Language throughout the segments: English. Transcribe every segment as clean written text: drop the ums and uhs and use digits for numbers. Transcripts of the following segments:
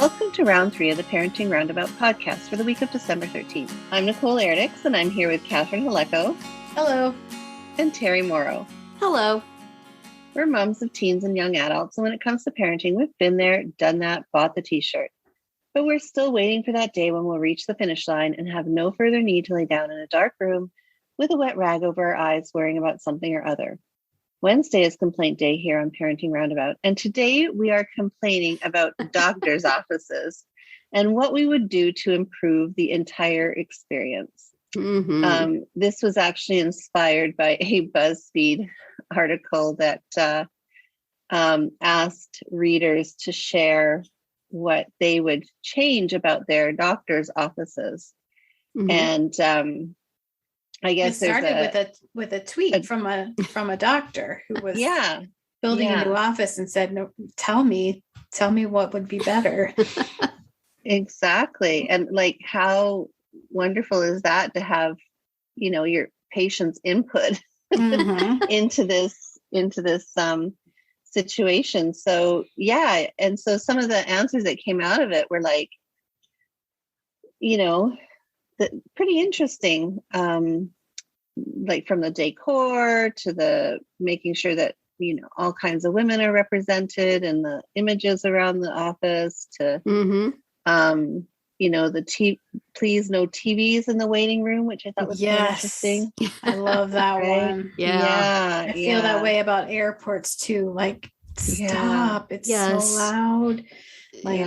Welcome to round 3 of the Parenting Roundabout podcast for the week of December 13th. I'm Nicole Erdix, and I'm here with Catherine Haleko. Hello. And Terry Morrow. Hello. We're moms of teens and young adults, and when it comes to parenting, we've been there, done that, bought the t-shirt. But we're still waiting for that day when we'll reach the finish line and have no further need to lay down in a dark room with a wet rag over our eyes worrying about something or other. Wednesday is complaint day here on Parenting Roundabout, and today we are complaining about doctors' offices and what we would do to improve the entire experience. Mm-hmm. This was actually inspired by a BuzzFeed article that asked readers to share what they would change about their doctor's offices. Mm-hmm. And I guess it started with a tweet from a doctor who was building a new office and said, "No, tell me what would be better." Exactly. And like, how wonderful is that to have, your patient's input into this situation. So and so some of the answers that came out of it were like, pretty interesting, like from the decor to the making sure that, all kinds of women are represented and the images around the office to, please no TVs in the waiting room, which I thought was kind of interesting. I love that one. Yeah. I feel that way about airports too. Like, stop. It's so loud. Like,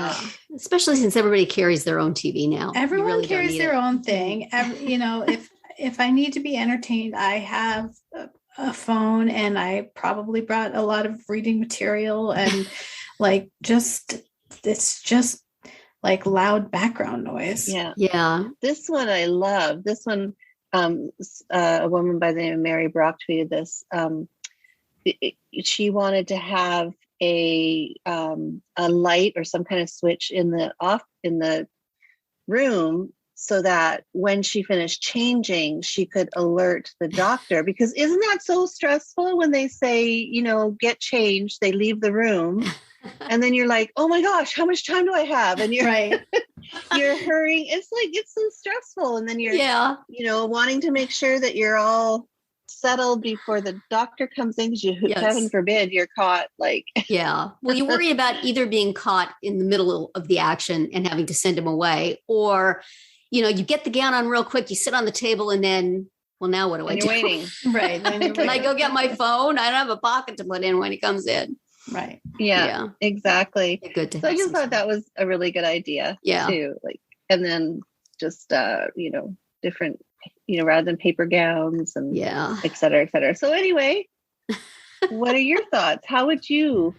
especially since everybody carries their own TV now. Everyone really carries their own thing. If I need to be entertained, I have a phone, and I probably brought a lot of reading material, and it's just like loud background noise. Yeah. This one I love. This one, a woman by the name of Mary Brock tweeted this. She wanted to have a light or some kind of switch in the room so that when she finished changing, she could alert the doctor, because isn't that so stressful when they say, get changed, they leave the room and then you're like, oh my gosh, how much time do I have? And you're right. You're hurrying. It's so stressful. And then you're, wanting to make sure that you're all settled before the doctor comes in, because heaven forbid you're caught well, you worry about either being caught in the middle of the action and having to send him away, or you get the gown on real quick, you sit on the table, and then, well, now what do I do? Waiting. Right. Can I go get my phone? I don't have a pocket to put in when he comes in. Right. Yeah. Exactly. Good to so I just thought that was a really good idea too. And then just different, rather than paper gowns and et cetera, et cetera. So anyway, what are your thoughts? How would you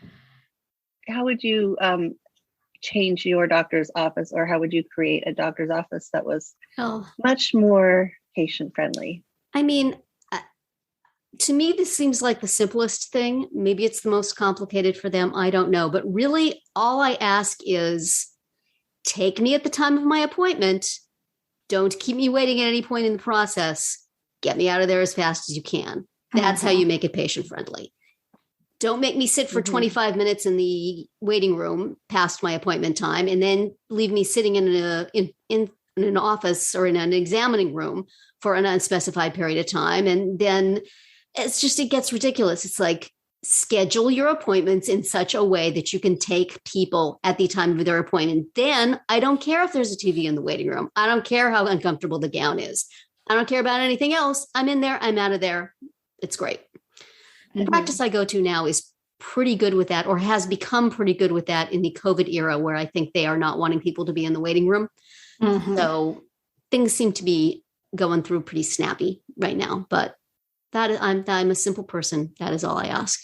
change your doctor's office, or how would you create a doctor's office that was much more patient friendly? I mean, to me, this seems like the simplest thing. Maybe it's the most complicated for them. I don't know. But really, all I ask is take me at the time of my appointment. Don't keep me waiting at any point in the process. Get me out of there as fast as you can. That's how you make it patient friendly. Don't make me sit for 25 minutes in the waiting room past my appointment time, and then leave me sitting in an office or in an examining room for an unspecified period of time. And then it gets ridiculous. It's like, schedule your appointments in such a way that you can take people at the time of their appointment. Then I don't care if there's a TV in the waiting room. I don't care how uncomfortable the gown is. I don't care about anything else. I'm in there. I'm out of there. It's great. The practice I go to now is pretty good with that, or has become pretty good with that in the COVID era, where I think they are not wanting people to be in the waiting room. So things seem to be going through pretty snappy right now, but I'm a simple person. That is all I ask.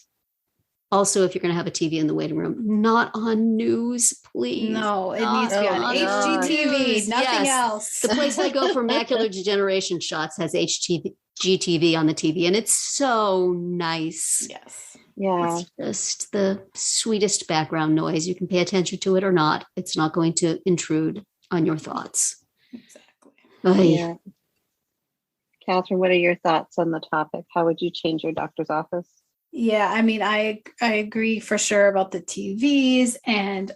Also, if you're going to have a TV in the waiting room, not on news, please. No, it needs to be on HGTV, nothing else. The place I go for macular degeneration shots has HGTV on the TV, and it's so nice. Yes. Yeah. It's just the sweetest background noise. You can pay attention to it or not. It's not going to intrude on your thoughts. Exactly. Yeah. Catherine, what are your thoughts on the topic? How would you change your doctor's office? Yeah, I mean, I agree for sure about the TVs, and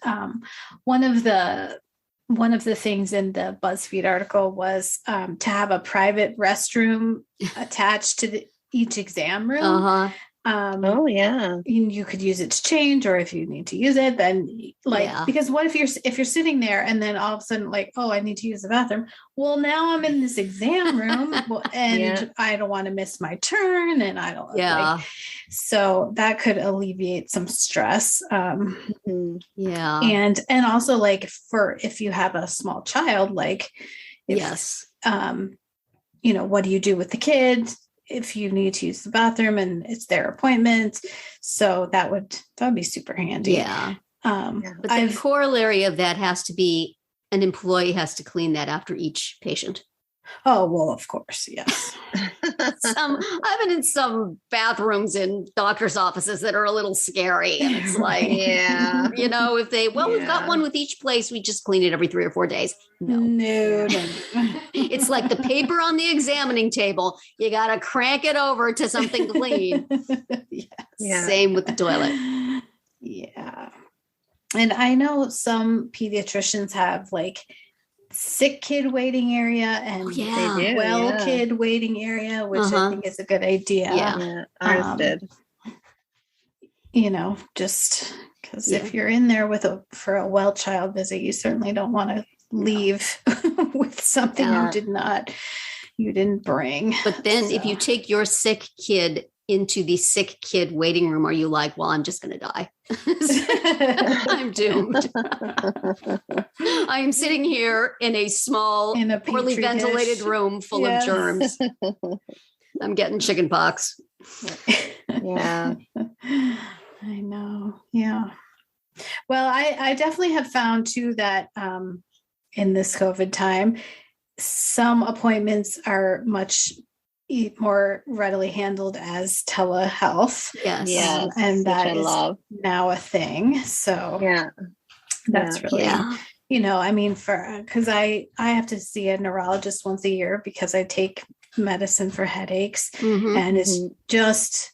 one of the one of the things in the BuzzFeed article was to have a private restroom attached to each exam room. Uh-huh. Oh yeah. You could use it to change, or if you need to use it, then like, Yeah. because what if you're sitting there and then all of a sudden like, oh, I need to use the bathroom. Well, now I'm in this exam room and Yeah. I don't want to miss my turn, and I don't Yeah. like, so that could alleviate some stress. Mhm. Yeah. And also like for if you have a small child, like if, Yes. what do you do with the kid if you need to use the bathroom and it's their appointment? So that would be super handy. Yeah. Yeah. But the corollary of that has to be an employee has to clean that after each patient. Oh, well, of course, yes. I've been in some bathrooms in doctors' offices that are a little scary. And it's like, Yeah. if we've got Yeah. one with each place, we just clean it every 3 or 4 days. No. No. It's like the paper on the examining table. You got to crank it over to something clean. Yes. Yeah. Same with the toilet. Yeah. And I know some pediatricians have like sick kid waiting area and yeah. They do, well yeah. kid waiting area, which Uh-huh. I think is a good idea. Yeah. Yeah, ours Um, did. Just because Yeah. if you're in there for a well child visit, you certainly don't want to leave with something Yeah. you didn't bring. But then if you So. take your sick kid into the sick kid waiting room, are you like, well, I'm just going to die? I'm doomed. I am sitting here in a small, In a poorly petri ventilated dish. room full Yes. of germs. I'm getting chicken pox. Yeah. I know. Yeah. Well, I definitely have found too that in this COVID time, some appointments are much more readily handled as telehealth. Yes. Yes, and which that I is love. now a thing. So Yeah. that's Yeah. really, Yeah. I mean, because I have to see a neurologist once a year because I take medicine for headaches, Mhm. and it's Mhm. just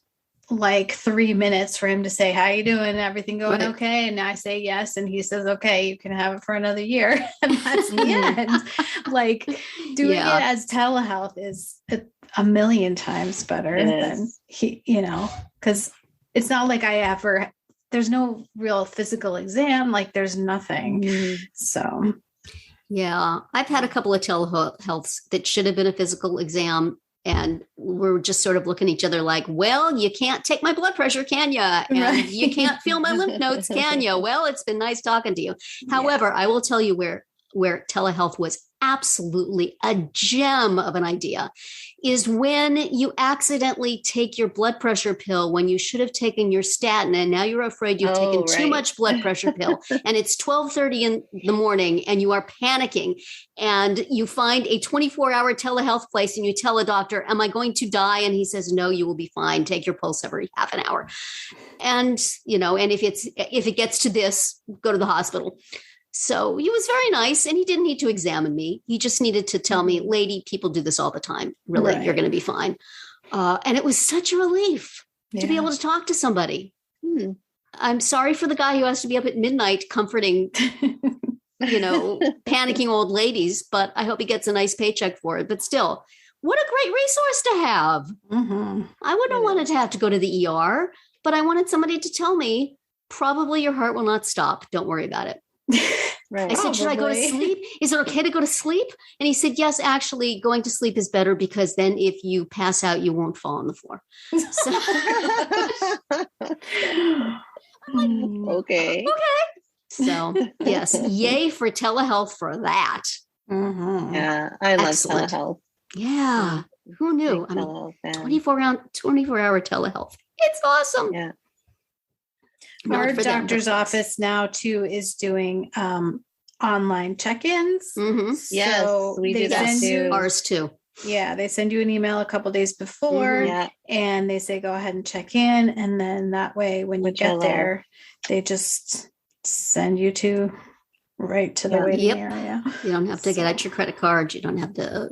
like 3 minutes for him to say, how you doing? Everything going Right. okay? And I say yes, and he says, okay, you can have it for another year. And that's the end. Like doing Yeah. it as telehealth is a million times better It than because it's not like there's no real physical exam, like there's nothing. Mhm. So Yeah. I've had a couple of telehealths that should have been a physical exam. And we're just sort of looking at each other like, well, you can't take my blood pressure, can you? And Right. you can't feel my lymph nodes, can you? Well, it's been nice talking to you. However, I will tell you where telehealth was absolutely a gem of an idea is when you accidentally take your blood pressure pill when you should have taken your statin, and now you're afraid you've taken too right. much blood pressure pill, and it's 12:30 in the morning and you are panicking, and you find a 24-hour telehealth place and you tell a doctor, am I going to die? And he says, no, you will be fine. Take your pulse every half an hour. And, and if it gets to this, go to the hospital. So he was very nice, and he didn't need to examine me. He just needed to tell me, lady, people do this all the time. Really, Right. you're going to be fine. And it was such a relief to be able to talk to somebody. Hmm. I'm sorry for the guy who has to be up at midnight comforting, panicking old ladies, but I hope he gets a nice paycheck for it. But still, what a great resource to have. Mhm. I wouldn't have It wanted to have to go to the ER, but I wanted somebody to tell me, probably your heart will not stop. Don't worry about it. Right. I said, should I go to Probably. sleep? Is it okay to go to sleep? And he said, yes, actually, going to sleep is better because then if you pass out, you won't fall on the floor. So, Mm. Okay. so yes, yay for telehealth for that. Mhm. Yeah, I love Excellent. telehealth. Yeah. Who knew? Big I mean, telehealth fan. 24-hour telehealth. It's awesome. Yeah. Not Our for them, doctor's but- office now too is doing online check-ins. Mhm. Yes, So we they do that send too. you- Ours too. Yeah, they send you an email a couple days before, Yeah. and they say go ahead and check in, and then that way when Which you I get love. there, they just send you right to the Yeah. waiting Yep. area. You don't have to get out So- your credit card. You don't have to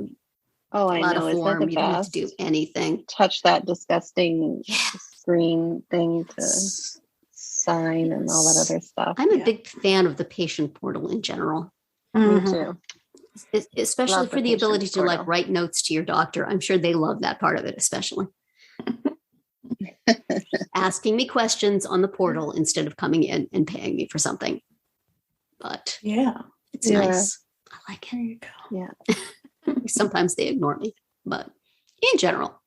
Oh, fill I out know. a Isn't that form. the You don't have to best? do anything. Touch that disgusting Yes. screen thing to sign and all that other stuff. I'm a big fan of the patient portal in general. Me too. Especially Love for the patient ability to like portal. write notes to your doctor. I'm sure they love that part of it, especially. Asking me questions on the portal instead of coming in and paying me for something. But Yeah. it's Yeah. nice. I like There it. you go. Yeah. Sometimes they ignore me, but in general,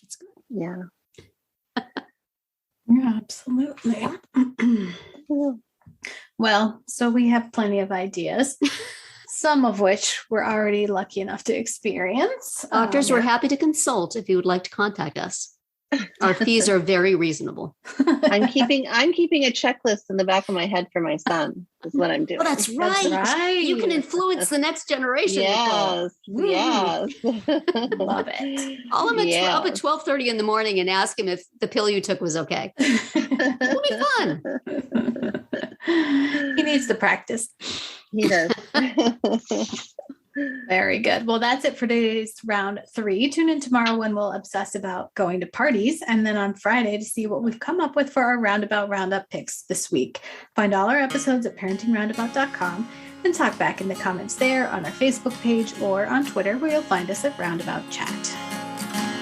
it's good. Yeah. Yeah, absolutely. Well, so we have plenty of ideas, some of which we're already lucky enough to experience. Doctors, we're happy to consult if you would like to contact us. Our fees are very reasonable. I'm keeping a checklist in the back of my head for my son. Is what I'm doing. Oh, that's right. right. You can influence the next generation. Nicole. Yes. Yes. Love it. Call him Yes. up at 12:30 in the morning and ask him if the pill you took was okay. It'll be fun. He needs to practice. He does. Very good. Well, that's it for today's round 3. Tune in tomorrow when we'll obsess about going to parties, and then on Friday to see what we've come up with for our Roundabout Roundup picks this week. Find all our episodes at parentingroundabout.com and talk back in the comments there, on our Facebook page, or on Twitter, where you'll find us at Roundabout Chat.